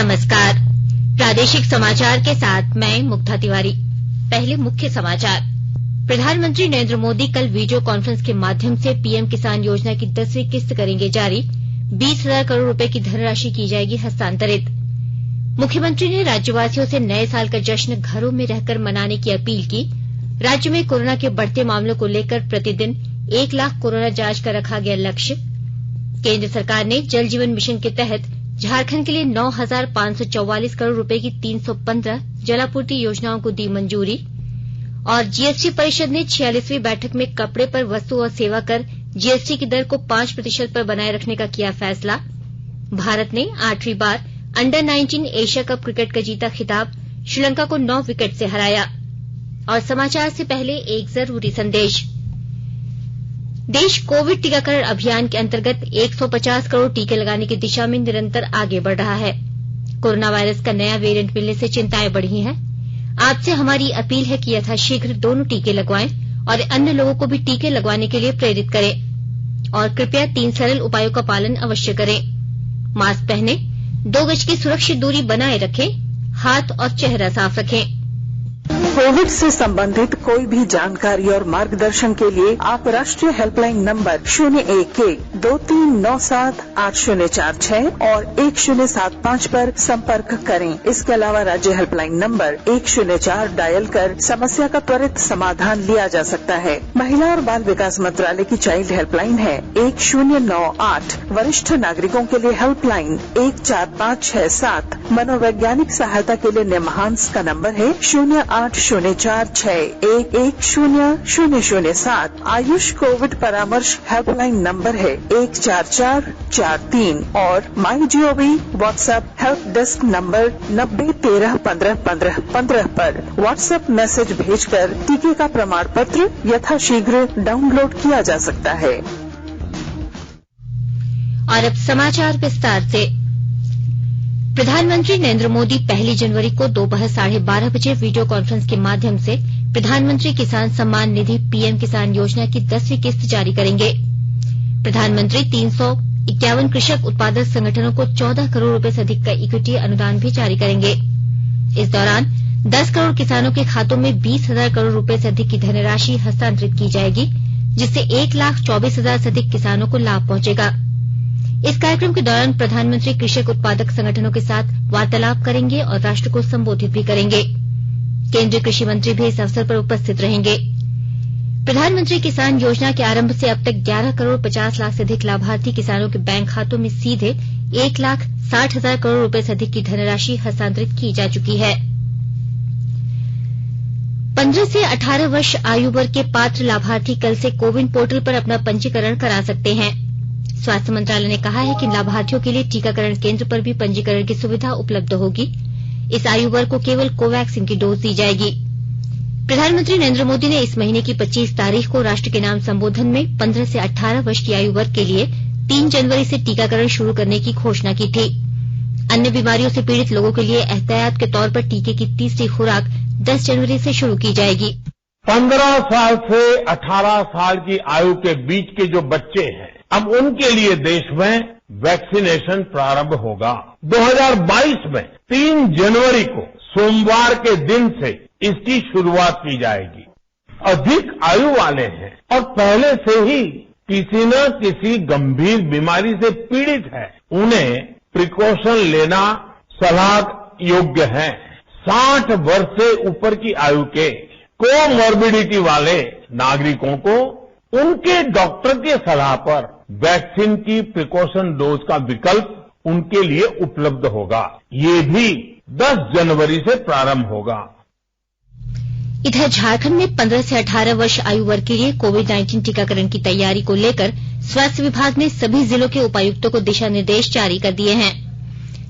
नमस्कार, प्रादेशिक समाचार के साथ मैं मुग्धा तिवारी। पहले मुख्य समाचार। प्रधानमंत्री नरेंद्र मोदी कल वीडियो कॉन्फ्रेंस के माध्यम से पीएम किसान योजना की 10वीं किस्त करेंगे जारी। 20,000 करोड़ रुपए की धनराशि की जाएगी हस्तांतरित। मुख्यमंत्री ने राज्यवासियों से नए साल का जश्न घरों में रहकर मनाने की अपील की। राज्य में कोरोना के बढ़ते मामलों को लेकर प्रतिदिन 1 लाख कोरोना जांच का रखा गया लक्ष्य। केंद्र सरकार ने जल जीवन मिशन के तहत झारखंड के लिए 9,544 करोड़ रुपए की 315 जलापूर्ति योजनाओं को दी मंजूरी। और जीएसटी परिषद ने 46वीं बैठक में कपड़े पर वस्तु और सेवा कर जीएसटी की दर को 5% पर बनाए रखने का किया फैसला। भारत ने 8वीं बार अंडर 19 एशिया कप क्रिकेट का जीता खिताब, श्रीलंका को 9 विकेट से हराया। और समाचार से पहले एक जरूरी संदेश। देश कोविड टीकाकरण अभियान के अंतर्गत 150 करोड़ टीके लगाने की दिशा में निरंतर आगे बढ़ रहा है। कोरोना वायरस का नया वेरिएंट मिलने से चिंताएं बढ़ी हैं। आपसे हमारी अपील है कि यथाशीघ्र दोनों टीके लगवाएं और अन्य लोगों को भी टीके लगवाने के लिए प्रेरित करें। और कृपया 3 सरल उपायों का पालन अवश्य करें। मास्क पहनें, 2 गज की सुरक्षित दूरी बनाए रखें, हाथ और चेहरा साफ रखें। कोविड से संबंधित कोई भी जानकारी और मार्गदर्शन के लिए आप राष्ट्रीय हेल्पलाइन नंबर 011-2397-8046 और 1075 पर संपर्क करें। इसके अलावा राज्य हेल्पलाइन नंबर 104 डायल कर समस्या का त्वरित समाधान लिया जा सकता है। महिला और बाल विकास मंत्रालय की चाइल्ड हेल्पलाइन है 1098। वरिष्ठ नागरिकों के लिए हेल्पलाइन 14567। मनोवैज्ञानिक सहायता के लिए निमहांस का नंबर है 0804611007। आयुष कोविड परामर्श हेल्पलाइन नंबर है 14443 और MyGov WhatsApp help desk number 90131515 पर व्हाट्सएप मैसेज भेजकर टीके का प्रमाण पत्र यथाशीघ्र डाउनलोड किया जा सकता है। और अब समाचार विस्तार से। प्रधानमंत्री नरेंद्र मोदी 1 जनवरी को दोपहर 12:30 बजे वीडियो कॉन्फ्रेंस के माध्यम से प्रधानमंत्री किसान सम्मान निधि पीएम किसान योजना की 10वीं किस्त जारी करेंगे। प्रधानमंत्री 351 कृषक उत्पादक संगठनों को 14 करोड़ रुपए से अधिक का इक्विटी अनुदान भी जारी करेंगे। इस दौरान 10 करोड़ किसानों के खातों में 20,000 करोड़ रुपए से अधिक की धनराशि हस्तांतरित की जाएगी, जिससे 1,24,000 से अधिक किसानों को लाभ पहुंचेगा। इस कार्यक्रम के दौरान प्रधानमंत्री कृषक उत्पादक संगठनों के साथ वार्तालाप करेंगे और राष्ट्र को संबोधित भी करेंगे। केंद्रीय कृषि मंत्री भी इस अवसर पर उपस्थित रहेंगे। प्रधानमंत्री किसान योजना के आरंभ से अब तक 11 करोड़ 50 लाख से अधिक लाभार्थी किसानों के बैंक खातों में सीधे 1,60,000 करोड़ रुपए से अधिक की धनराशि हस्तांतरित की जा चुकी है। 15 से 18 वर्ष आयु वर्ग के पात्र लाभार्थी कल से कोविन पोर्टल पर अपना पंजीकरण करा सकते हैं। स्वास्थ्य मंत्रालय ने कहा है कि लाभार्थियों के लिए टीकाकरण केंद्र पर भी पंजीकरण की सुविधा उपलब्ध होगी। इस आयु वर्ग को केवल कोवैक्सीन की डोज दी जाएगी। प्रधानमंत्री नरेंद्र मोदी ने इस महीने की 25 तारीख को राष्ट्र के नाम संबोधन में 15 से 18 वर्ष की आयु वर्ग के लिए 3 जनवरी से टीकाकरण शुरू करने की घोषणा की थी। अन्य बीमारियों से पीड़ित लोगों के लिए एहतियात के तौर पर टीके की तीसरी खुराक 10 जनवरी से शुरू की जाएगी। 15 साल से 18 साल की आयु के बीच के जो बच्चे हैं, अब उनके लिए देश में वैक्सीनेशन प्रारंभ होगा। 2022 में 3 जनवरी को सोमवार के दिन से इसकी शुरुआत की जाएगी। अधिक आयु वाले हैं और पहले से ही किसी न किसी गंभीर बीमारी से पीड़ित है, उन्हें प्रिकॉशन लेना सलाह योग्य है। 60 वर्ष से ऊपर की आयु के कोमॉर्बिडिटी वाले नागरिकों को उनके डॉक्टर की सलाह पर वैक्सीन की प्रिकॉशन डोज का विकल्प उनके लिए उपलब्ध होगा। ये भी 10 जनवरी से प्रारंभ होगा। इधर झारखंड में 15 से 18 वर्ष आयु वर्ग के लिए कोविड-19 टीकाकरण की तैयारी को लेकर स्वास्थ्य विभाग ने सभी जिलों के उपायुक्तों को दिशा निर्देश जारी कर दिए हैं।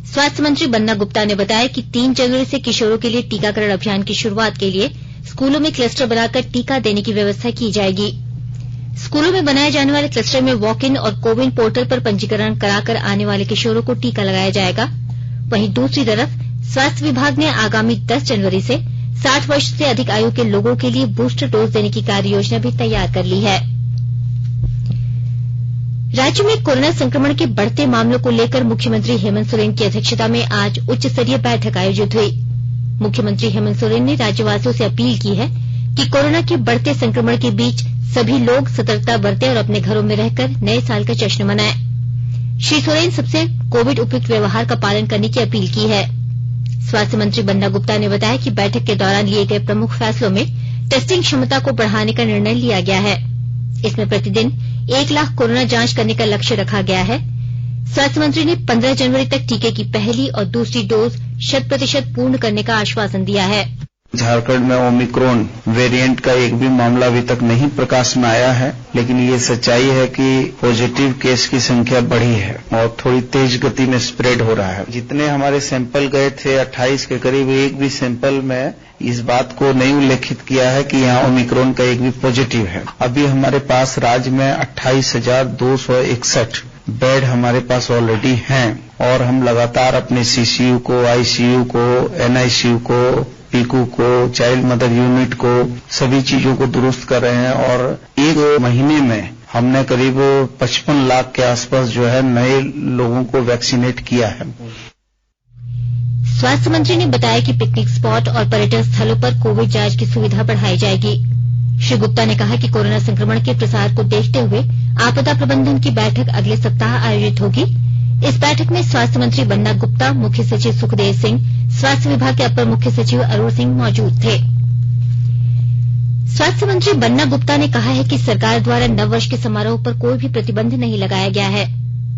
स्वास्थ्य मंत्री बन्ना गुप्ता ने बताया कि 3 जनवरी से किशोरों के लिए टीकाकरण अभियान की शुरुआत के लिए स्कूलों में क्लस्टर बनाकर टीका देने की व्यवस्था की जाएगी। स्कूलों में बनाए जाने वाले क्लस्टर में वॉक इन और कोविन पोर्टल पर पंजीकरण कराकर आने वाले किशोरों को टीका लगाया जाएगा। वहीं दूसरी तरफ स्वास्थ्य विभाग ने आगामी 10 जनवरी से 60 वर्ष से अधिक आयु के लोगों के लिए बूस्टर डोज देने की कार्य योजना भी तैयार कर ली है। राज्य में कोरोना संक्रमण के बढ़ते मामलों को लेकर मुख्यमंत्री हेमंत सोरेन की अध्यक्षता में आज उच्च स्तरीय बैठक आयोजित हुई। मुख्यमंत्री हेमंत सोरेन ने राज्यवासियों से अपील की है कि कोरोना के बढ़ते संक्रमण के बीच सभी लोग सतर्कता बरतें और अपने घरों में रहकर नए साल का जश्न मनाएं। श्री सोरेन सबसे कोविड उपयुक्त व्यवहार का पालन करने की अपील की है। स्वास्थ्य मंत्री बन्ना गुप्ता ने बताया कि बैठक के दौरान लिए गए प्रमुख फैसलों में टेस्टिंग क्षमता को बढ़ाने का निर्णय लिया गया है। इसमें प्रतिदिन 1 लाख कोरोना जांच करने का लक्ष्य रखा गया है। स्वास्थ्य मंत्री ने 15 जनवरी तक टीके की पहली और दूसरी डोज 100% पूर्ण करने का आश्वासन दिया है। झारखंड में ओमिक्रॉन वेरिएंट का एक भी मामला अभी तक नहीं प्रकाश में आया है, लेकिन ये सच्चाई है कि पॉजिटिव केस की संख्या बढ़ी है और थोड़ी तेज गति में स्प्रेड हो रहा है। जितने हमारे सैंपल गए थे 28 के करीब, एक भी सैंपल में इस बात को नहीं उल्लेखित किया है कि यहाँ ओमिक्रॉन का एक भी पॉजिटिव है। अभी हमारे पास राज्य में 28,261 बेड हमारे पास ऑलरेडी हैं और हम लगातार अपने सीसीयू को, आईसीयू को, एनआईसीयू को, पीकू को, चाइल्ड मदर यूनिट को, सभी चीजों को दुरुस्त कर रहे हैं और 1 महीने में हमने करीब 55 लाख के आसपास जो है नए लोगों को वैक्सीनेट किया है। स्वास्थ्य मंत्री ने बताया कि पिकनिक स्पॉट और पर्यटन स्थलों पर कोविड जांच की सुविधा बढ़ाई जाएगी। श्री गुप्ता ने कहा कि कोरोना संक्रमण के प्रसार को देखते हुए आपदा प्रबंधन की बैठक अगले सप्ताह आयोजित होगी। इस बैठक में स्वास्थ्य मंत्री बन्ना गुप्ता, मुख्य सचिव सुखदेव सिंह, स्वास्थ्य विभाग के अपर मुख्य सचिव अरुण सिंह मौजूद थे। स्वास्थ्य मंत्री बन्ना गुप्ता ने कहा है कि सरकार द्वारा नववर्ष के समारोह पर कोई भी प्रतिबंध नहीं लगाया गया है।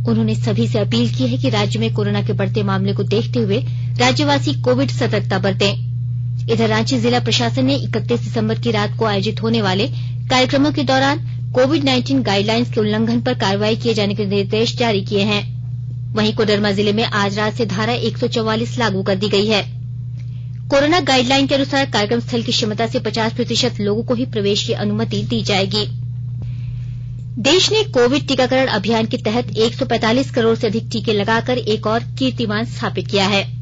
उन्होंने सभी से अपील की है कि राज्य में कोरोना के बढ़ते मामले को देखते हुए राज्यवासी कोविड सतर्कता बरतें। इधर रांची जिला प्रशासन ने 31 दिसंबर की रात को आयोजित होने वाले कार्यक्रमों के दौरान कोविड-19 गाइडलाइंस के उल्लंघन पर कार्रवाई किए जाने के निर्देश जारी किए हैं। वहीं कोडरमा जिले में आज रात से धारा 144 लागू कर दी गई है। कोरोना गाइडलाइन के अनुसार कार्यक्रम स्थल की क्षमता से 50% लोगों को ही प्रवेश की अनुमति दी जाएगी। देश ने कोविड टीकाकरण अभियान के तहत 145 करोड़ से अधिक टीके लगाकर एक और कीर्तिमान स्थापित किया है।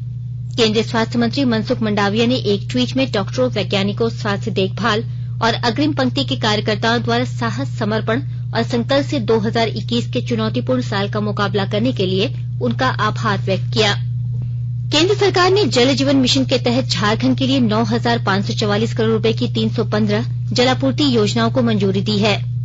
केंद्रीय स्वास्थ्य मंत्री मनसुख मंडाविया ने एक ट्वीट में डॉक्टरों, वैज्ञानिकों, स्वास्थ्य देखभाल और अग्रिम पंक्ति के कार्यकर्ताओं द्वारा साहस, समर्पण और संकल्प से 2021 के चुनौतीपूर्ण साल का मुकाबला करने के लिए उनका आभार व्यक्त किया। केंद्र सरकार ने जल जीवन मिशन के तहत झारखंड के लिए 9,544 करोड़ रुपए की 315 जलापूर्ति योजनाओं को मंजूरी दी है।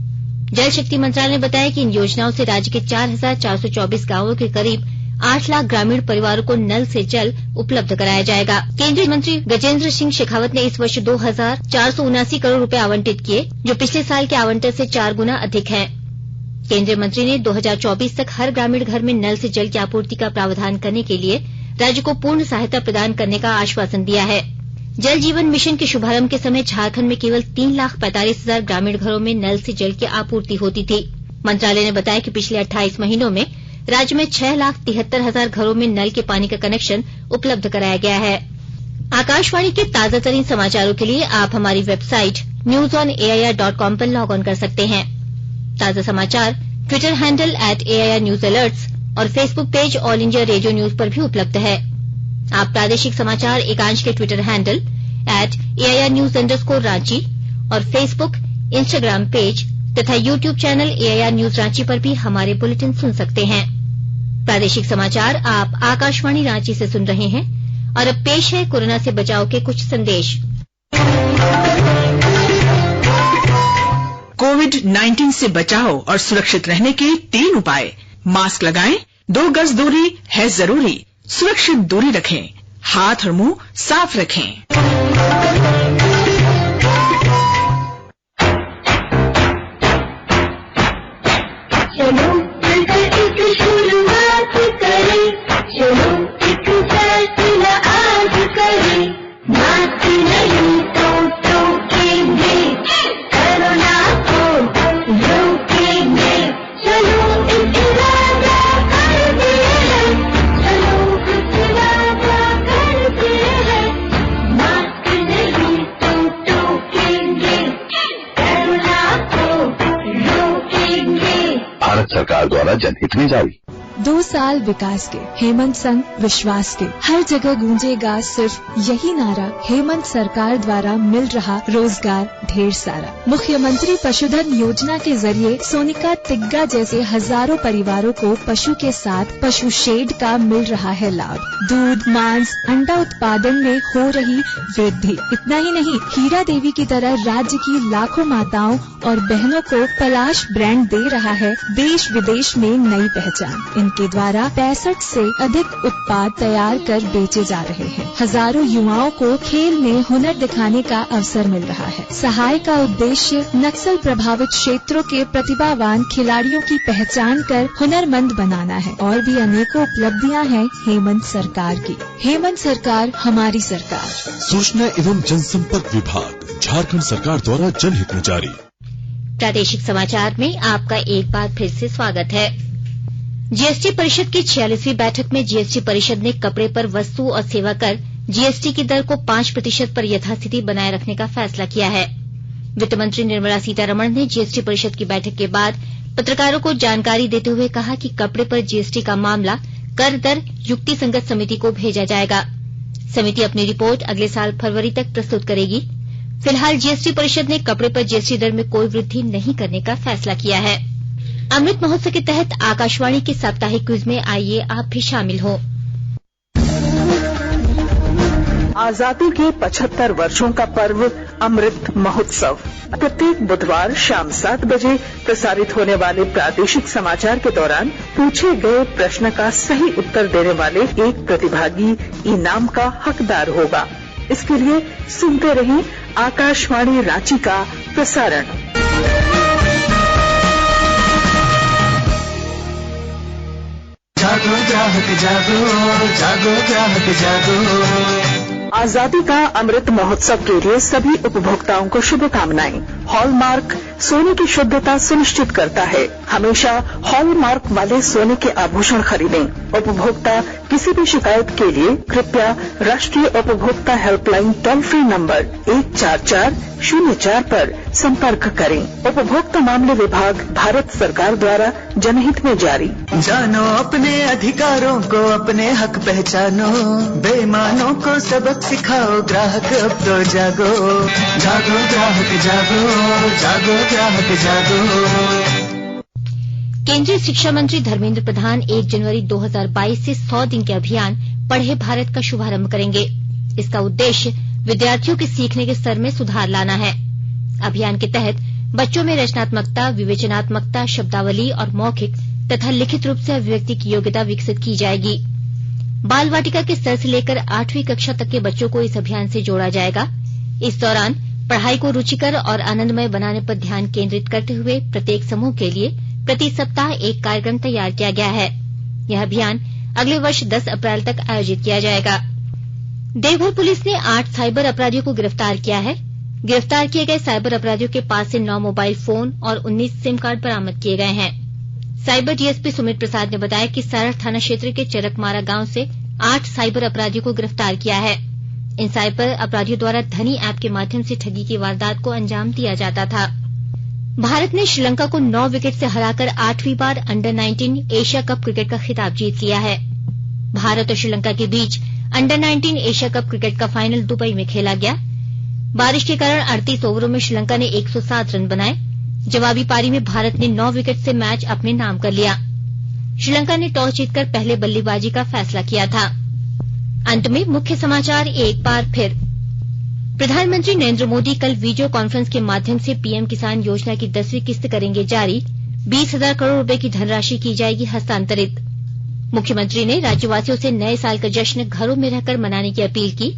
जल शक्ति मंत्रालय ने बताया कि इन योजनाओं से राज्य के 4,424 गांवों के करीब 8 लाख ग्रामीण परिवारों को नल से जल उपलब्ध कराया जाएगा। केंद्रीय मंत्री गजेंद्र सिंह शेखावत ने इस वर्ष 2,479 करोड़ रुपए आवंटित किए, जो पिछले साल के आवंटन से 4 गुना अधिक है। केंद्रीय मंत्री ने 2024 तक हर ग्रामीण घर में नल से जल की आपूर्ति का प्रावधान करने के लिए राज्य को पूर्ण सहायता प्रदान करने का आश्वासन दिया है। जल जीवन मिशन के शुभारंभ के समय झारखंड में केवल 3,45,000 ग्रामीण घरों में नल से जल की आपूर्ति होती थी। मंत्रालय ने बताया कि पिछले 28 महीनों में राज्य में 6,73,000 घरों में नल के पानी का कनेक्शन उपलब्ध कराया गया है। आकाशवाणी के ताजातरीन समाचारों के लिए आप हमारी वेबसाइट newsonair.com पर लॉग ऑन कर सकते हैं। ताजा समाचार ट्विटर हैंडल @AIRNewsAlerts और Facebook page all India radio news पर भी उपलब्ध है। आप प्रादेशिक समाचार एकांश के ट्विटर हैंडल @AIRNews_रांची और फेसबुक, इंस्टाग्राम पेज तथा YouTube channel AIR news Ranchi पर भी हमारे बुलेटिन सुन सकते हैं। प्रादेशिक समाचार आप आकाशवाणी रांची से सुन रहे हैं और अब पेश है कोरोना से बचाव के कुछ संदेश। कोविड-19 से बचाव और सुरक्षित रहने के 3 उपाय। मास्क लगाएं, 2 गज दूरी है जरूरी, सुरक्षित दूरी रखें, हाथ और मुंह साफ रखें। चलो मिलकर एक शुरुआत करें, चलो एक फैसला आज करें, मास्क नहीं तो टोकेंगे, कोरोना को रोकेंगे, चलो एक वादा करते हैं, चलो एक वादा करते हैं, मास्क नहीं तो टोकेंगे, कोरोना को रोकेंगे। भारत सरकार द्वारा जनहित में जारी। 2 साल विकास के, हेमंत संग विश्वास के। हर जगह गूंजेगा सिर्फ यही नारा, हेमंत सरकार द्वारा मिल रहा रोजगार ढेर सारा। मुख्यमंत्री पशुधन योजना के जरिए सोनिका तिग्गा जैसे हजारों परिवारों को पशु के साथ पशु शेड का मिल रहा है लाभ। दूध, मांस, अंडा उत्पादन में हो रही वृद्धि। इतना ही नहीं, हीरा देवी की तरह राज्य की लाखों माताओं और बहनों को पलाश ब्रांड दे रहा है देश विदेश में नई पहचान। इनके द्वारा 65 से अधिक उत्पाद तैयार कर बेचे जा रहे हैं। हजारों युवाओं को खेल में हुनर दिखाने का अवसर मिल रहा है। सहाय का उद्देश्य नक्सल प्रभावित क्षेत्रों के प्रतिभावान खिलाड़ियों की पहचान कर हुनरमंद बनाना है। और भी अनेकों उपलब्धियां हैं हेमंत सरकार की। हेमंत सरकार हमारी सरकार। सूचना एवं जनसंपर्क विभाग, झारखंड सरकार द्वारा जनहित में जारी। प्रादेशिक समाचार में आपका एक बार फिर से स्वागत है। जीएसटी परिषद की 46वीं बैठक में जीएसटी परिषद ने कपड़े पर वस्तु और सेवा कर जीएसटी की दर को 5% पर यथास्थिति बनाए रखने का फैसला किया है। वित्त मंत्री निर्मला सीतारमण ने जीएसटी परिषद की बैठक के बाद पत्रकारों को जानकारी देते हुए कहा कि कपड़े पर जीएसटी का मामला कर दर युक्ति संगत समिति को भेजा जाएगा। समिति अपनी रिपोर्ट अगले साल फरवरी तक प्रस्तुत करेगी। फिलहाल जीएसटी परिषद ने कपड़े पर जीएसटी दर में कोई वृद्धि नहीं करने का फैसला किया है। अमृत महोत्सव के तहत आकाशवाणी के साप्ताहिक क्विज में आइए आप भी शामिल हो। आजादी के 75 वर्षों का पर्व अमृत महोत्सव प्रत्येक बुधवार शाम 7 बजे प्रसारित होने वाले प्रादेशिक समाचार के दौरान पूछे गए प्रश्न का सही उत्तर देने वाले एक प्रतिभागी इनाम का हकदार होगा। इसके लिए सुनते रहिए आकाशवाणी रांची का प्रसारण। जागो ग्राहक जागो, जागो ग्राहक जागो। आजादी का अमृत महोत्सव के लिए सभी उपभोक्ताओं को शुभकामनाएं। हॉलमार्क सोने की शुद्धता सुनिश्चित करता है। हमेशा हॉलमार्क वाले सोने के आभूषण खरीदें। उपभोक्ता किसी भी शिकायत के लिए कृपया राष्ट्रीय उपभोक्ता हेल्पलाइन टोल फ्री नंबर 14404 पर संपर्क करें। उपभोक्ता मामले विभाग, भारत सरकार द्वारा जनहित में जारी। जानो अपने अधिकारों को, अपने हक पहचानो, बेईमानों को सबक सिखाओ, ग्राहक अब तो जागो। जागो ग्राहक जागो, जागो ग्राहक जागो। केंद्रीय शिक्षा मंत्री धर्मेंद्र प्रधान 1 जनवरी 2022 से 100 दिन के अभियान पढ़े भारत का शुभारंभ करेंगे। इसका उद्देश्य विद्यार्थियों के सीखने के स्तर में सुधार लाना है। अभियान के तहत बच्चों में रचनात्मकता, विवेचनात्मकता, शब्दावली और मौखिक तथा लिखित रूप से अभिव्यक्ति की योग्यता विकसित की जाएगी। बाल वाटिका के स्तर से लेकर 8वीं कक्षा तक के बच्चों को इस अभियान से जोड़ा जाएगा। इस दौरान पढ़ाई को रुचिकर और आनंदमय बनाने पर ध्यान केंद्रित करते हुए प्रत्येक समूह के लिए प्रति सप्ताह एक कार्यक्रम तैयार किया गया है। यह अभियान अगले वर्ष 10 अप्रैल तक आयोजित किया जाएगा। देवघर पुलिस ने 8 साइबर अपराधियों को गिरफ्तार किया है। गिरफ्तार किए गए साइबर अपराधियों के पास से 9 मोबाइल फोन और 19 सिम कार्ड बरामद किए गए हैं। साइबर डीएसपी सुमित प्रसाद ने बताया कि सारठ थाना क्षेत्र के चरकमारा गांव से 8 साइबर अपराधियों को गिरफ्तार किया है। इन साइबर अपराधियों द्वारा धनी ऐप के माध्यम से ठगी की वारदात को अंजाम दिया जाता था। भारत ने श्रीलंका को 9 विकेट से हराकर 8वीं बार अंडर 19 एशिया कप क्रिकेट का खिताब जीत लिया है। भारत और श्रीलंका के बीच अंडर 19 एशिया कप क्रिकेट का फाइनल दुबई में खेला गया। बारिश के कारण 38 ओवरों में श्रीलंका ने 107 रन बनाए। जवाबी पारी में भारत ने 9 विकेट से मैच अपने नाम कर लिया। श्रीलंका ने टॉस जीतकर पहले बल्लेबाजी का फैसला किया था। अंत में मुख्य समाचार एक बार फिर। प्रधानमंत्री नरेंद्र मोदी कल वीडियो कॉन्फ्रेंस के माध्यम से पीएम किसान योजना की 10वीं किस्त करेंगे जारी। 20,000 करोड़ रुपए की धनराशि की जाएगी हस्तांतरित। मुख्यमंत्री ने राज्यवासियों से नए साल का जश्न घरों में रहकर मनाने की अपील की।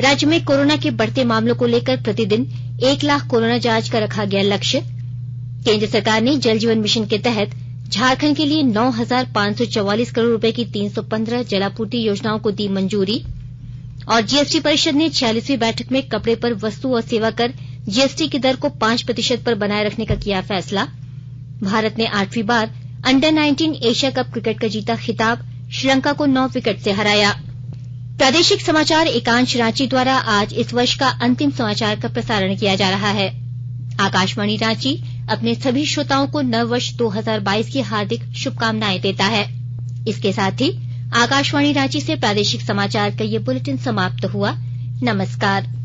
राज्य में कोरोना के बढ़ते मामलों को लेकर प्रतिदिन 1 लाख कोरोना जांच का रखा गया लक्ष्य। केंद्र सरकार ने जल जीवन मिशन के तहत झारखंड के लिए 9,544 करोड़ रुपए की 315 जलापूर्ति योजनाओं को दी मंजूरी। और जीएसटी परिषद ने 46वीं बैठक में कपड़े पर वस्तु और सेवा कर जीएसटी की दर को 5% पर बनाए रखने का किया फैसला। भारत ने 8वीं बार अंडर 19 एशिया कप क्रिकेट का जीता खिताब, श्रीलंका को 9 विकेट से हराया। प्रादेशिक समाचार एकांश रांची द्वारा आज इस वर्ष का अंतिम समाचार का प्रसारण किया जा रहा है। आकाशवाणी रांची अपने सभी श्रोताओं को नव वर्ष 2022 की हार्दिक शुभकामनाएं देता है। इसके साथ ही आकाशवाणी रांची से प्रादेशिक समाचार का ये बुलेटिन समाप्त हुआ। नमस्कार।